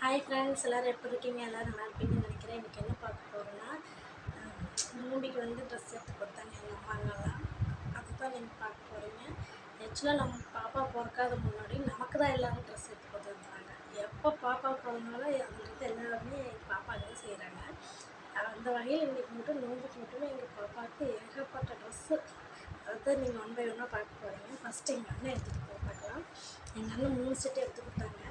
Hi friends, எல்லோரும் எப்படி இருக்கீங்க? எல்லோரும் நல்லா இருப்பீங்கன்னு நினைக்கிறேன். இன்றைக்கி என்ன பார்க்க போகிறோன்னா, நோம்பிக்கு ட்ரெஸ் எடுத்து கொடுத்தாங்க எங்கள் அம்மாங்கெல்லாம். அதுதான் நீங்கள் பார்க்க போகிறீங்க. ஆக்சுவலாக நம்ம பாப்பா பிறக்காத முன்னாடி நமக்கு தான் எல்லோரும் ட்ரெஸ் எடுத்து கொடுத்துருந்தாங்க. எப்போ பாப்பா பிறந்தாலும் அதுன்றது எல்லாருமே எங்கள் பாப்பாவுக்கு தான் செய்கிறாங்க. அந்த வகையில் இன்றைக்கி மட்டும் நோம்பிக்கு மட்டுமே எங்கள் பாப்பாவுக்கு ஏகப்பட்ட ட்ரெஸ்ஸு. அதுதான் நீங்கள் ஒன் பை ஒன்னாக பார்க்க போகிறீங்க. ஃபஸ்ட்டு எங்கள் அண்ணன் எடுத்துகிட்டு பார்க்கலாம். எங்கள் அண்ணன் 3 செட்டு எடுத்து கொடுத்தாங்க.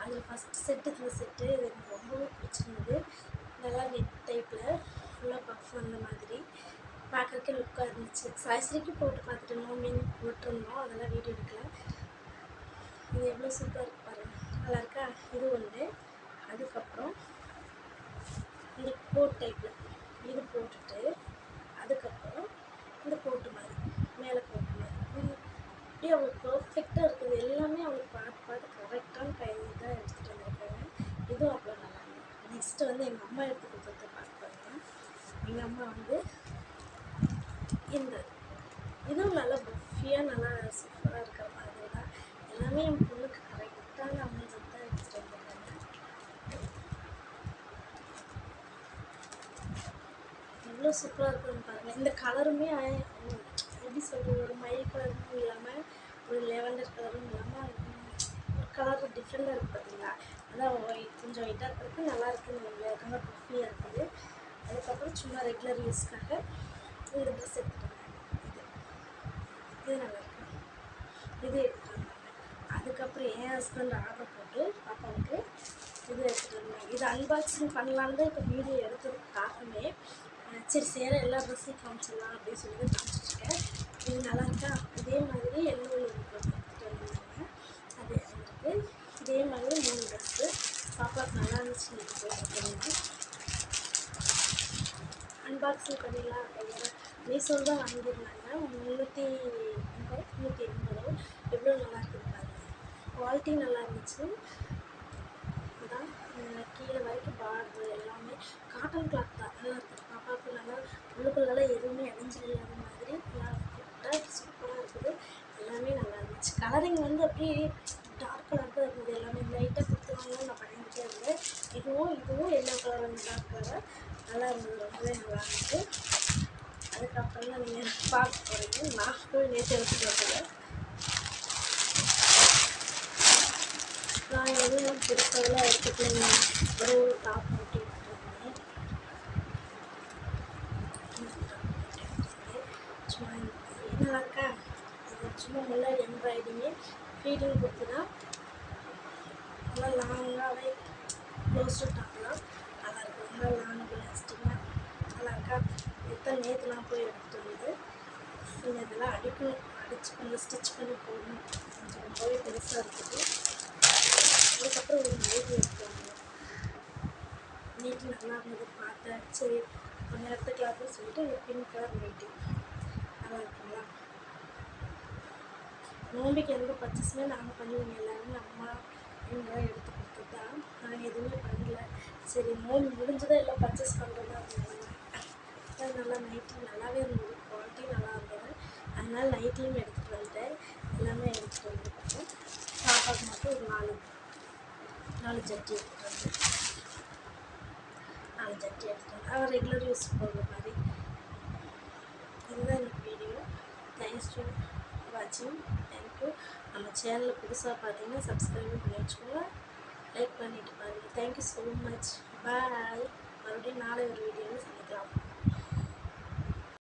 அதில் ஃபஸ்ட்டு செட்டு இந்த செட்டு எனக்கு ரொம்பவே பிடிச்சிருந்தது. நல்லா நெட் டைப்பில் ஃபுல்லாக பஃப் அந்த மாதிரி பார்க்குறக்கே லுக்காக இருந்துச்சு. சாய்ஸ்ரிக்கு போட்டு பார்த்துட்டு நோம்பின்னு போட்டிருந்தோம், அதெல்லாம் வீடியோ எடுக்கல. இது எவ்வளோ சூப்பராக இருக்குது பாருங்கள், நல்லா இருக்கா? இது ஒன்று. அதுக்கப்புறம் இந்த கோட் டைப்பில் இது போட்டுட்டு, அதுக்கப்புறம் இந்த கோட்டு மாதிரி மேலே கோட்டு மாதிரி அப்படியே அவங்களுக்கு பர்ஃபெக்டாக இருக்குது. எல்லாமே அவங்களுக்கு பார்த்து கரெக்டான டைம் தான் எடுத்துகிட்டு வந்திருக்காங்க. இதுவும் அவ்வளோ நல்லா இருக்குது. நெக்ஸ்ட்டு எங்கள் அம்மா எடுத்து கொடுத்தது பார்க்குறாங்க. எங்கள் அம்மா இந்த இதுவும் நல்லா பஃபியாக நல்லா சூப்பராக இருக்கிற மாதிரி தான். எல்லாமே என் பொண்ணுக்கு கரெக்டான அமைஞ்சது தான் எடுத்துகிட்டு வந்திருக்காங்க. எவ்வளோ சூப்பராக இருக்குதுன்னு பாருங்கள். இந்த கலருமே எப்படி சொல்கிறது, ஒரு மயில் கலரும் இல்லாமல் ஒரு லெவண்டர் கலரும் இல்லாமல் ஒரு கலர் டிஃப்ரெண்ட்டாக இருக்குது பார்த்தீங்களா? அதான் கொஞ்சம் ஒயிட்டாக இருக்கிறதுக்கு நல்லா இருக்குன்னு நல்லா பஃபியாக இருக்குது. அதுக்கப்புறம் சும்மா ரெகுலர் யூஸ்க்காக இந்த ட்ரெஸ் எடுத்துகிட்டு இது நல்லாயிருக்கு, இது எடுத்துகிட்டு வந்தாங்க. அதுக்கப்புறம் என் ஹஸ்பண்ட் ஆர்டர் போட்டு பாப்பாவுக்கு இது எடுத்துகிட்டு வந்தாங்க. இது அன்பாக்சிங் பண்ணலான்னு தான் இப்போ வீடியோ எடுத்ததுக்கு காரணமே. சரி சேர எல்லா ட்ரெஸ்ஸையும் காமிச்சிடலாம் அப்படின்னு சொல்லி தான் காமிச்சிட்ருக்கேன். இது நல்லாயிருக்கா? இதே மாதிரி எல்லோ எடுத்துகிட்டு வந்தாங்க. அது எனக்கு இதே மாதிரி 3 ட்ரெஸ்ஸு பாப்பாவுக்கு நல்லா இருந்துச்சு. போட்டுருக்கேன். அன்பாக்சிங் பண்ணிடலாம் அப்படிங்கிற மீஷோவில் தான் வாங்கியிருந்தாங்க. 380 எவ்வளோ நல்லா இருக்குது பாருங்கள். குவாலிட்டி நல்லா இருந்துச்சு. அதான் கீழே வரைக்கும் பார்டரு எல்லாமே காட்டன் கிளாத் தான். நல்லா இருக்குது. பாப்பாவுக்கு நல்லா உள்ளுக்குள்ளெல்லாம் எதுவுமே அடைஞ்சல் இல்லாத மாதிரி நல்லா ஃபிட்டாக சூப்பராக இருக்குது. எல்லாமே நல்லா இருந்துச்சு. கலரிங் அப்படியே டார்க் கலர் தான் இருந்தது. எல்லாமே லைட்டாக கொடுத்துருவாங்கன்னு நான் பண்ணிக்கிட்டே இருந்தேன். இதுவும் எல்லோ கலர் டார்க் கலர் நல்லா இருந்தது. ரொம்பவே நல்லா இருந்துச்சு. அதுக்கப்புறம் தான் நீங்கள் பார்க்க போகிறீங்க. நான் போய் நேற்று எடுத்துகிட்டு வந்தேன். நான் எதுவும் பெருசாலாம் எடுத்துக்கலைங்க. ஒரு டாப் மட்டும் எடுத்துருந்தேன். சும்மா நல்லா இருக்கா? சும்மா முன்னாடி எம்ப்ராய்டிங்கு ஃபீடிங் கொடுத்து தான் நல்லா லாங்காகவே க்ளோஸ் டாப்லாம் நல்லா இருக்கும். நல்லா லாங் லாஸ்டிங்காக நல்லா இருக்கா? நேற்றுலாம் போய் எடுத்துகிட்டு வந்து இதெல்லாம் அடித்து கொஞ்சம் ஸ்டிச் பண்ணி போடணும். கொஞ்சம் ரொம்பவே பெருசாக இருக்குது. அதுக்கப்புறம் ஒரு நைட்டி எடுத்தாங்க. நைட்டி நல்லா இருந்தது பார்த்தேன். சரி கொஞ்சம் எடுத்துக்கலாம்னு சொல்லிட்டு ஒரு பிங்க் கலர் நைட்டி நல்லா இருக்குங்களா? நோம்பிக்கு எந்த பர்ச்சேஸுமே நாங்கள் பண்ணுவோங்க. எல்லாருமே அம்மா இவங்கெல்லாம் எடுத்து கொடுத்து தான். நாங்கள் எதுவுமே பண்ணல. சரி நோம்பி முடிஞ்சதான் எல்லாம் பர்ச்சேஸ் பண்ணுறதா இருந்தாங்க. அது நல்லா நைட்டி நல்லாவே இருந்தது. குவாலிட்டி நல்லா இருந்தது. அதனால் நைட்டியும் எடுத்துகிட்டு வந்துட்டேன். எல்லாமே எடுத்துகிட்டு வந்துருக்காங்க. பாப்பாவுக்கு மட்டும் ஒரு 4 ஜட்டி எடுத்துகிட்டு வந்தேன். 4 ஜட்டி எடுத்துகிட்டு வந்தேன். அவள் ரெகுலர் யூஸ் போடுற மாதிரி. இதுதான் எனக்கு வீடியோ. தேங்க்ஸ் டு வாட்சிங். தேங்க்யூ. நம்ம சேனலில் புதுசாக பார்த்தீங்கன்னா சப்ஸ்கிரைபும் பண்ணி வச்சுக்கோங்க. லைக் பண்ணிவிட்டு பாருங்கள். Thank you so much. பாய். மறுபடியும் நாளை ஒரு வீடியோவில்